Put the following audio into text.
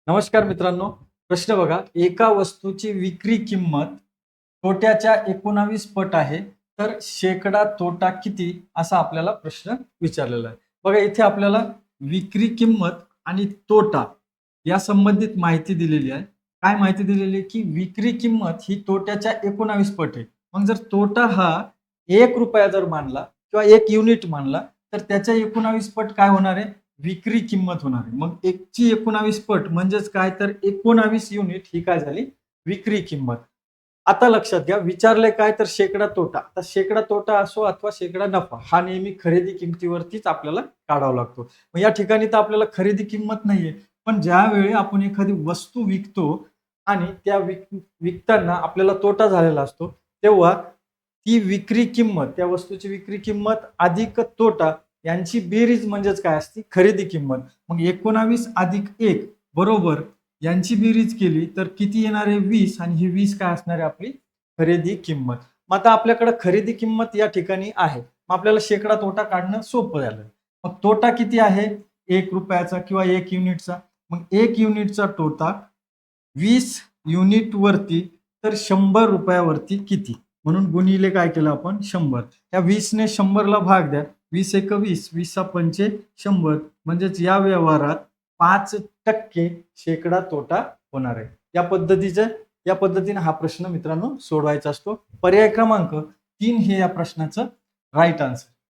नमस्कार मित्रांनो. प्रश्न बघा, एका वस्तूची विक्री किंमत तोट्याच्या 19 पट आहे, तर शेकडा तोटा किती असा आपल्याला प्रश्न विचारलेला आहे. बघा इथे आपल्याला विक्री किंमत आणि तोटा या संबंधित माहिती दिलेली आहे. काय माहिती दिलेली आहे की विक्री किंमत ही तोट्याच्या 19 पट आहे. मग जर तोटा हा ₹1 जर मानला किंवा 1 युनिट मानला तर त्याच्या 19 पट काय होणार आहे? विक्री किंमत होणार आहे. मग 1ची 19 पट म्हणजेच काय, तर 19 युनिट ही काय झाली? विक्री किंमत. आता लक्षात घ्या, विचारलंय काय, तर शेकडा तोटा. तर शेकडा तोटा असो अथवा शेकडा नफा हा नेहमी खरेदी किमतीवरतीच आपल्याला काढावा लागतो. मग या ठिकाणी तर आपल्याला खरेदी किंमत नाहीये, पण ज्यावेळी आपण एखादी वस्तू विकतो आणि त्या विकताना आपल्याला तोटा झालेला असतो, तेव्हा ती विक्री किंमत, त्या वस्तूची विक्री किंमत अधिक तोटा यांची बेरीज म्हणजेच काय असते? खरेदी किंमत. मग 19 अधिक 1 बरोबर यांची बेरीज केली तर किती येणार आहे? 20. आणि ही 20 काय असणार आहे? आपली खरेदी किंमत. मग आता आपल्याकडे खरेदी किंमत या ठिकाणी आहे. मग आपल्याला शेकडा तोटा काढणं सोपं झालं. मग तोटा किती आहे? ₹1 किंवा 1 युनिटचा. मग 1 युनिटचा तोटा 20 युनिट वरती तर ₹100 वरती किती? म्हणून गुणिले काय केलं आपण? 100. त्या 20 ने 100 ला भाग द्या. 20 एक 20, 20 पंचे 100, म्हणजेच या व्यवहारात 5% शेकडा तोटा होणार आहे. या पद्धतीने हा प्रश्न मित्रांनो सोडवायचा असतो. पर्याय क्रमांक 3 हे या प्रश्नाचं राईट आन्सर.